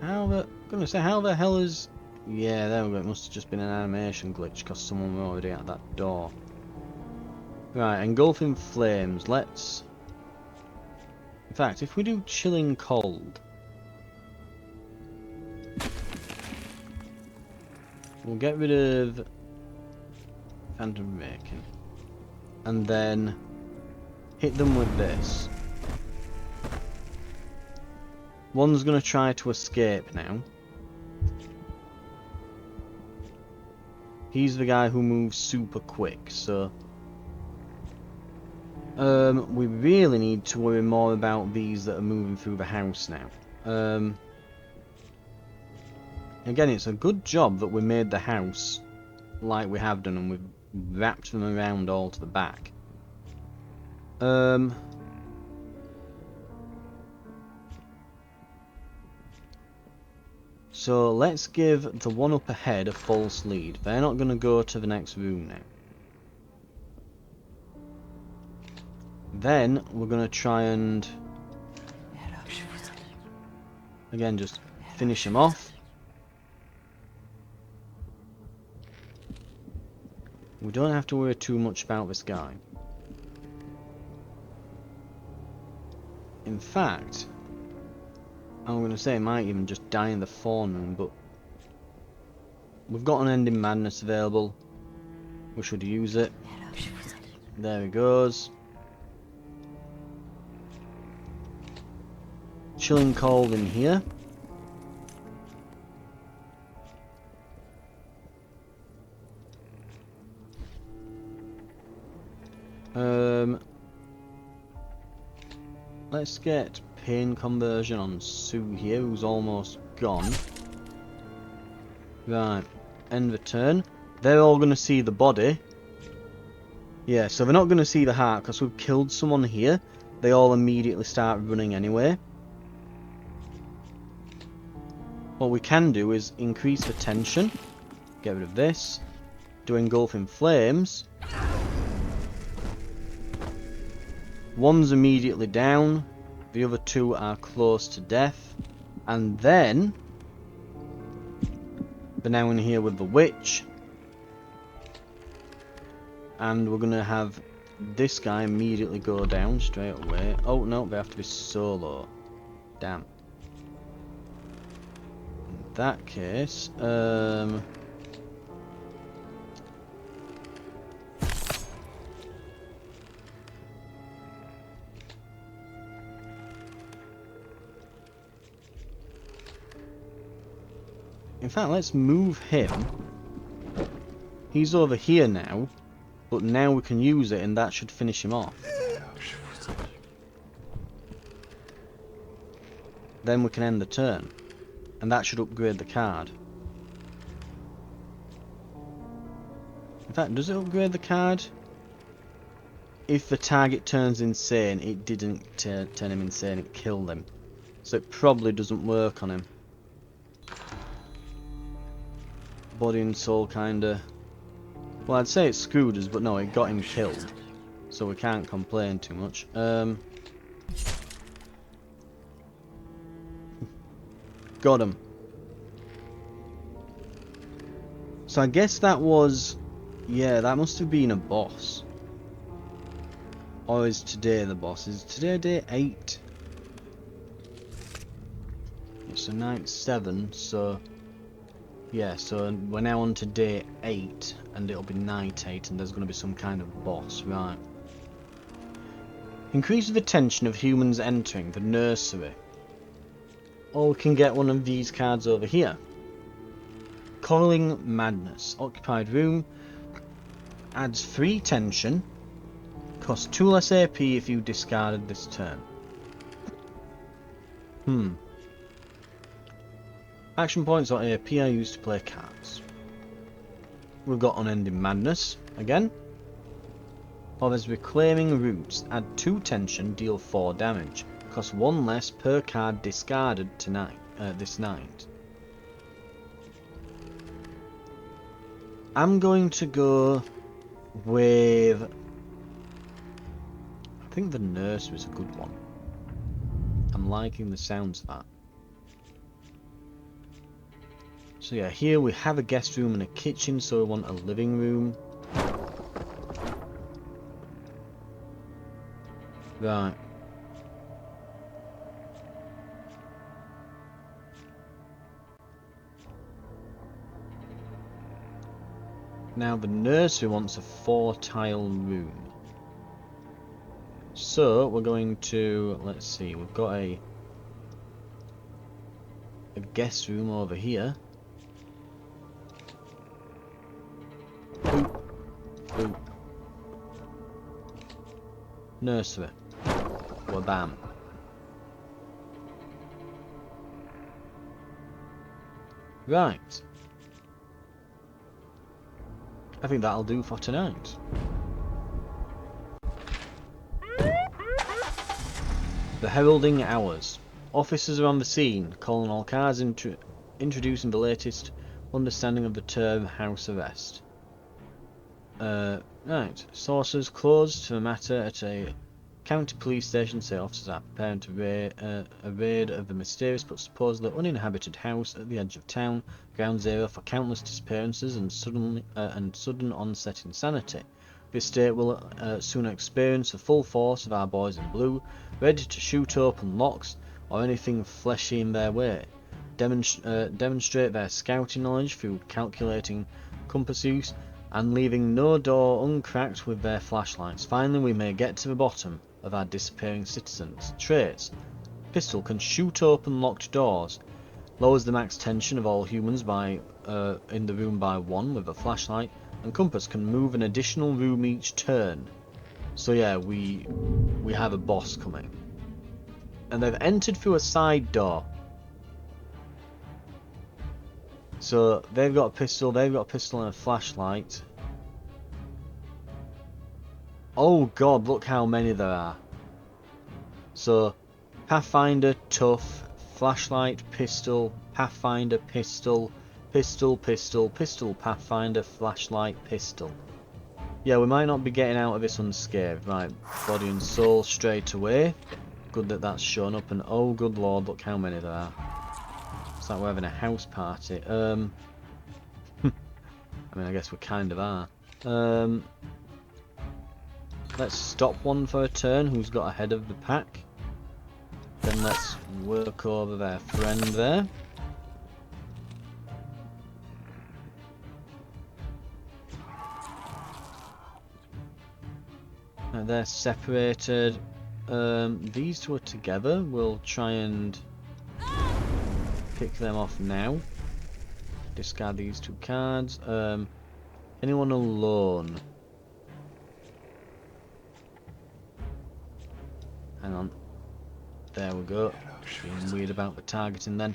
How the hell is... Yeah, there we go. It must have just been an animation glitch because someone was already at that door. Right, engulfing flames. Let's... In fact, if we do chilling cold... We'll get rid of Phantom Raking. And then hit them with this. One's going to try to escape now. He's the guy who moves super quick, so... we really need to worry more about these that are moving through the house now. Again, it's a good job that we made the house like we have done and we've wrapped them around all to the back. So let's give the one up ahead a false lead. They're not going to go to the next room now. Then we're going to try and... Again, just finish him off. We don't have to worry too much about this guy. In fact, I'm going to say it might even just die in the forenoon, but we've got an Ending Madness available. We should use it. There he goes. Chilling cold in here. let's get pain conversion on Sue here, who's almost gone. Right, end the turn. They're all going to see the body. Yeah, so they're not going to see the heart because we've killed someone here. They all immediately start running anyway. What we can do is increase the tension. Get rid of this. Do engulfing flames. One's immediately down. The other two are close to death. And then they're now in here with the witch. And we're going to have this guy immediately go down straight away. Oh no, they have to be solo. Damn. In that case, in fact, let's move him. He's over here now, but now we can use it and that should finish him off. Then we can end the turn. And that should upgrade the card. In fact, does it upgrade the card? If the target turns insane, it didn't turn him insane, it killed him. So it probably doesn't work on him. Body and soul kinda... Well, I'd say it screwed us, but no, it got him killed. So we can't complain too much. Got him. So I guess that was... Yeah, that must have been a boss. Or is today the boss? Is today day 8? It's a night 7, so... Yeah, so we're now on to day 8, and it'll be night 8, and there's going to be some kind of boss, right. Increase the tension of humans entering the nursery. Or we can get one of these cards over here. Coiling Madness. Occupied room. Adds 3 tension. Costs 2 less AP if you discarded this turn. Action points or AP are used to play cards. We've got Unending Madness again. Or there's Reclaiming Roots. Add 2 tension, deal 4 damage. Costs 1 less per card discarded tonight. This night. I'm going to go with... I think the nurse was a good one. I'm liking the sounds of that. So yeah, here we have a guest room and a kitchen, so we want a living room. Right. Now the nursery wants a 4-tile room. So we're going to, let's see, we've got a guest room over here. Boop. Boop. Nursery. Well, bam. Right. I think that'll do for tonight. The heralding hours. Officers are on the scene, calling all cards, introducing the latest understanding of the term house arrest. Right. Sources closed to the matter at a county police station say officers are preparing to a raid of the mysterious but supposedly uninhabited house at the edge of town, ground zero for countless disappearances and sudden onset insanity. This state will soon experience the full force of our boys in blue, ready to shoot open locks or anything fleshy in their way. Demonstrate their scouting knowledge through calculating compass use and leaving no door uncracked with their flashlights. Finally, we may get to the bottom of our disappearing citizens. Traits. Pistol can shoot open locked doors. Lowers the max tension of all humans by in the room by 1 with a flashlight. And compass can move an additional room each turn. So yeah, we have a boss coming. And they've entered through a side door. So they've got a pistol and a flashlight. Oh god, look how many there are. So, Pathfinder, tough, flashlight, pistol, Pathfinder, pistol, pistol, pistol, pistol, Pathfinder, flashlight, pistol. Yeah, we might not be getting out of this unscathed. Right, body and soul straight away. Good that that's shown up, and oh good lord, look how many there are. It's like we're having a house party. I mean, I guess we kind of are. Let's stop one for a turn, who's got ahead of the pack. Then let's work over their friend there. And they're separated. These two are together. We'll try and pick them off now. Discard these two cards. Anyone alone? Hang on. There we go. Being weird about the targeting then.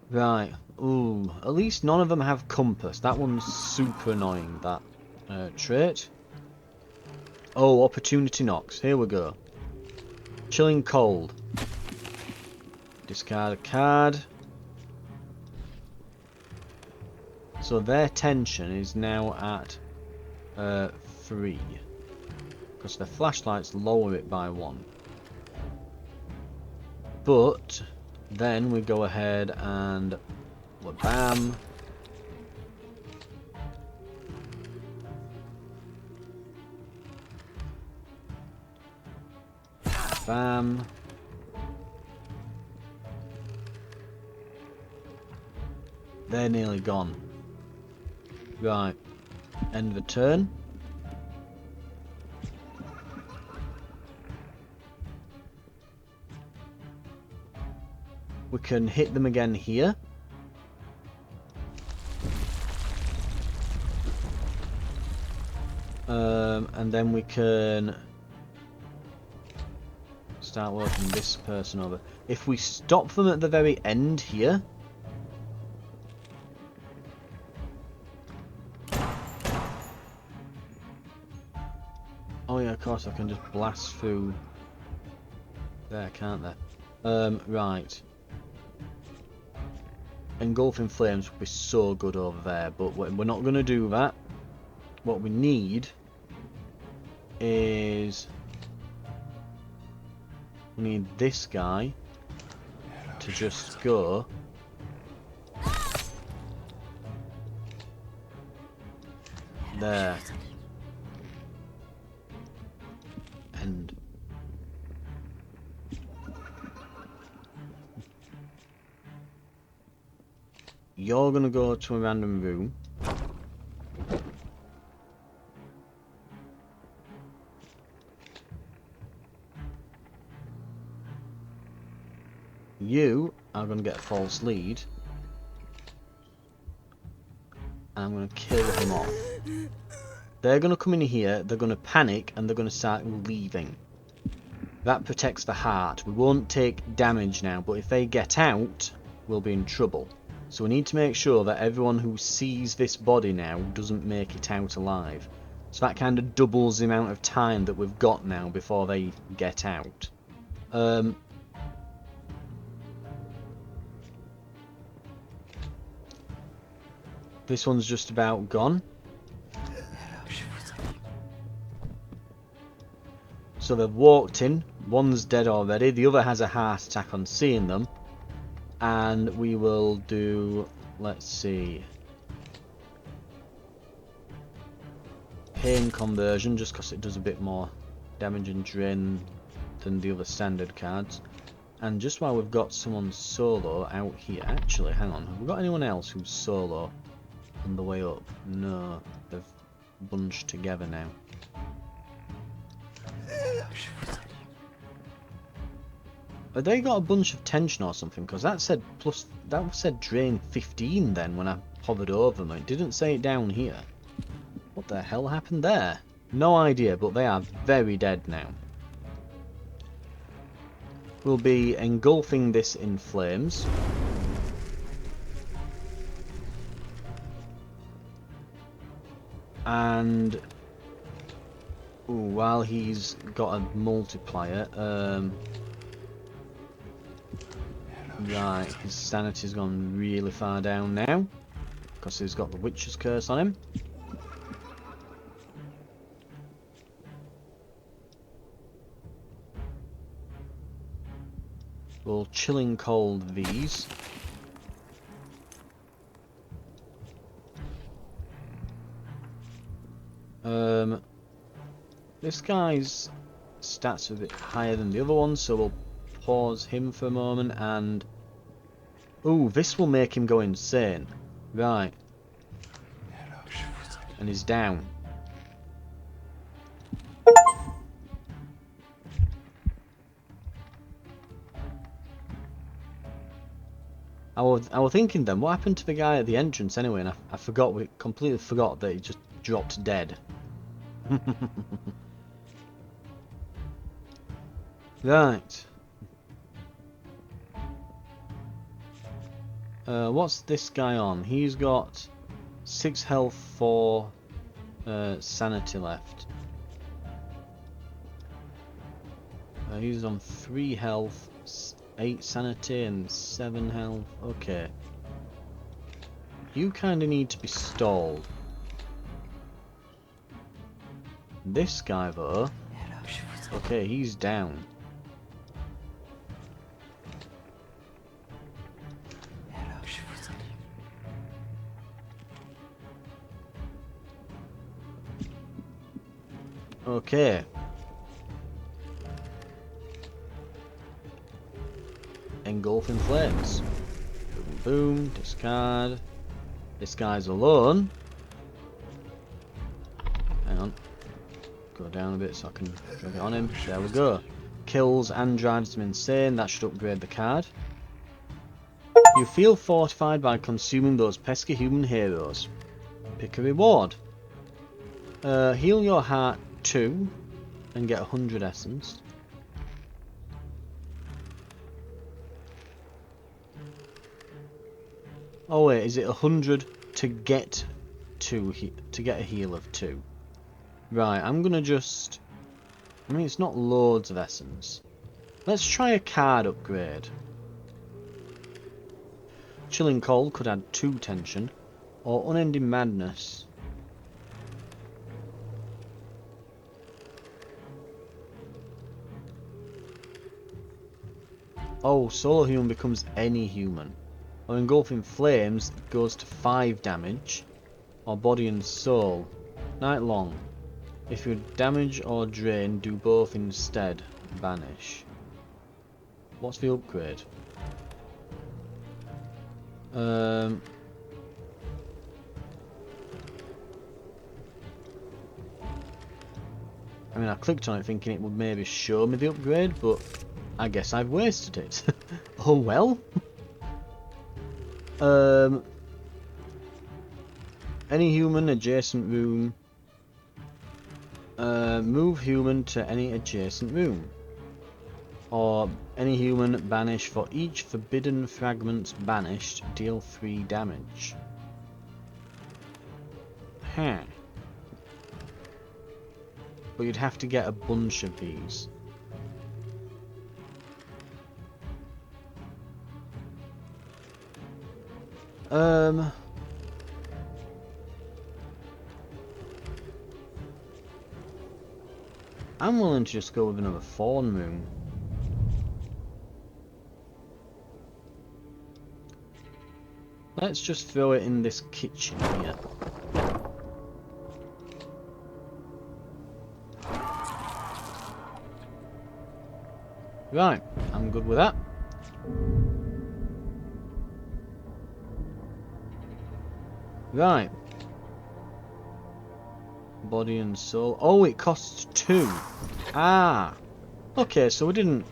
Right. Ooh. At least none of them have compass. That one's super annoying, that trait. Oh, opportunity knocks. Here we go. Chilling cold. Discard a card. So their tension is now at 3. Because the flashlights lower it by 1. But then we go ahead and bam. Bam. They're nearly gone. Right. End of the turn. We can hit them again here. And then we can start working this person over. If we stop them at the very end here, oh yeah, of course I can just blast through there, can't there? Right. Engulfing flames would be so good over there, but we're not going to do that. What we need is we need this guy to just go there and you're gonna go to a random room. You are going to get a false lead. And I'm going to kill him off. They're going to come in here, they're going to panic, and they're going to start leaving. That protects the heart. We won't take damage now, but if they get out, we'll be in trouble. So we need to make sure that everyone who sees this body now doesn't make it out alive. So that kind of doubles the amount of time that we've got now before they get out. This one's just about gone. So they've walked in. One's dead already. The other has a heart attack on seeing them. And we will do... let's see... pain conversion, just because it does a bit more damage and drain than the other standard cards. And just while we've got someone solo out here... actually, hang on. Have we got anyone else who's solo on the way up? No. They've bunched together now. Have they got a bunch of tension or something? Because that said plus... that said drain 15 then when I hovered over them. It didn't say it down here. What the hell happened there? No idea, but they are very dead now. We'll be engulfing this in flames. And ooh, while he's got a multiplier, right, his sanity's gone really far down now because he's got the Witch's Curse on him. We'll chilling cold these. This guy's stats are a bit higher than the other one, so we'll pause him for a moment and... ooh, this will make him go insane. Right. And he's down. I was thinking then, what happened to the guy at the entrance anyway? And I forgot, we completely forgot that he just dropped dead. Right. What's this guy on? He's got 6 health, 4 sanity left. He's on 3 health, 8 sanity and 7 health. Okay. You kind of need to be stalled. This guy though... okay, he's down. Okay. Engulfing flames. Boom, boom, discard. This guy's alone. Hang on. Go down a bit so I can drag it on him. There we go. Kills and drives him insane. That should upgrade the card. You feel fortified by consuming those pesky human heroes. Pick a reward. Heal your heart 2 and get 100 essence. Oh wait, is it 100 to get to get a heal of 2? Right, I'm gonna just... I mean, it's not loads of essence. Let's try a card upgrade. Chilling Cold could add 2 tension, or Unending Madness. Oh, Solo Human becomes any human. Or Engulfing Flames goes to 5 damage. Or Body and Soul. Night Long. If you damage or drain, do both instead. Banish. What's the upgrade? I mean, I clicked on it thinking it would maybe show me the upgrade, but I guess I've wasted it. Oh well. Any human adjacent room. Move human to any adjacent room. Or any human banish for each forbidden fragment banished, deal 3 damage. Huh. But you'd have to get a bunch of these. I'm willing to just go with another fawn room. Let's just throw it in this kitchen here. Right, I'm good with that. Right. Body and soul. Oh, it costs 2. Ah. Okay, so we didn't...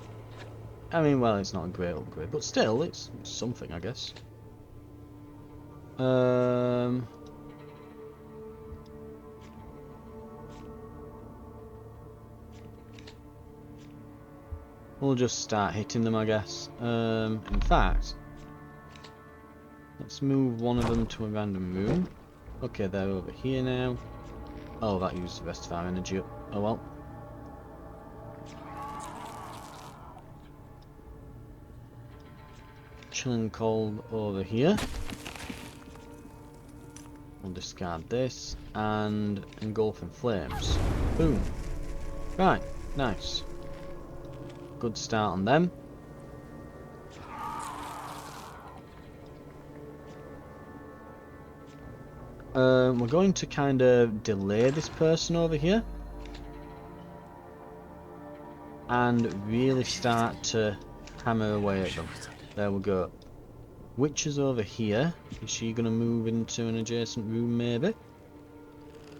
I mean, well, it's not a great upgrade, but still, it's something, I guess. We'll just start hitting them, I guess. In fact, let's move one of them to a random room. Okay, they're over here now. Oh, that used the rest of our energy up. Oh well. Chilling cold over here. We'll discard this and engulfing flames. Boom. Right, nice. Good start on them. We're going to kind of delay this person over here and really start to hammer away at them. There we go. Witch is over here. Is she going to move into an adjacent room maybe?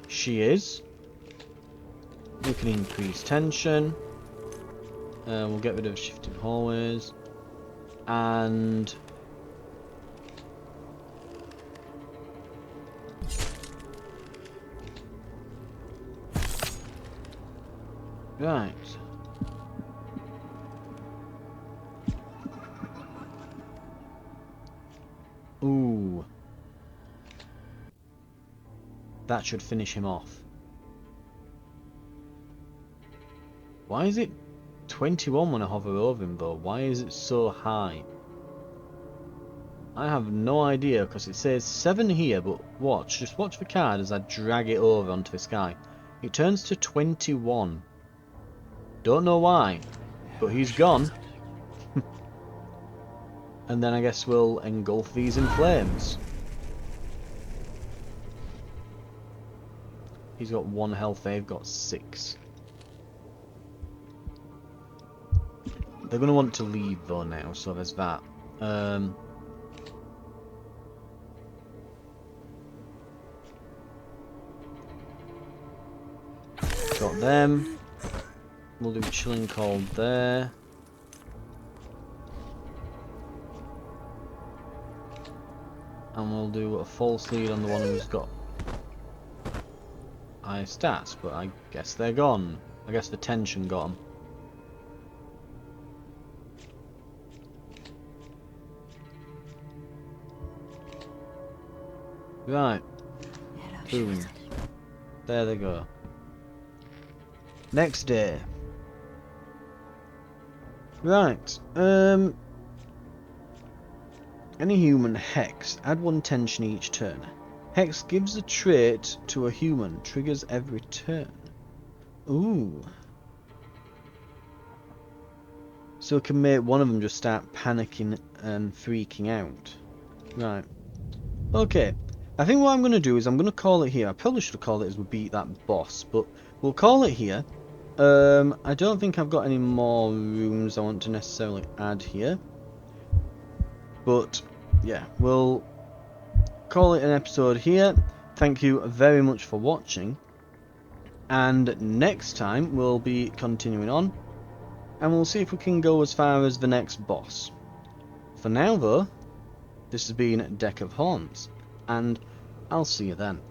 She is. We can increase tension. We'll get rid of shifting hallways. And right. Ooh. That should finish him off. Why is it 21 when I hover over him though? Why is it so high? I have no idea because it says 7 here, but watch. Just watch the card as I drag it over onto this guy. It turns to 21. Don't know why, but he's gone. And then I guess we'll engulf these in flames. He's got 1 health, they've got 6. They're going to want to leave though now, so there's that. Got them. We'll do chilling cold there. And we'll do a false lead on the one who's got high stats, but I guess they're gone. I guess the tension got them. Right. Boom. There they go. Next day. Right. Any human hex. Add 1 tension each turn. Hex gives a trait to a human. Triggers every turn. Ooh. So it can make one of them just start panicking and freaking out. Right. Okay. I think what I'm going to do is I'm going to call it here. I probably should have called it as we beat that boss, but we'll call it here. I don't think I've got any more rooms I want to necessarily add here. But, yeah, we'll call it an episode here. Thank you very much for watching. And next time we'll be continuing on. And we'll see if we can go as far as the next boss. For now, though, this has been Deck of Horns. And I'll see you then.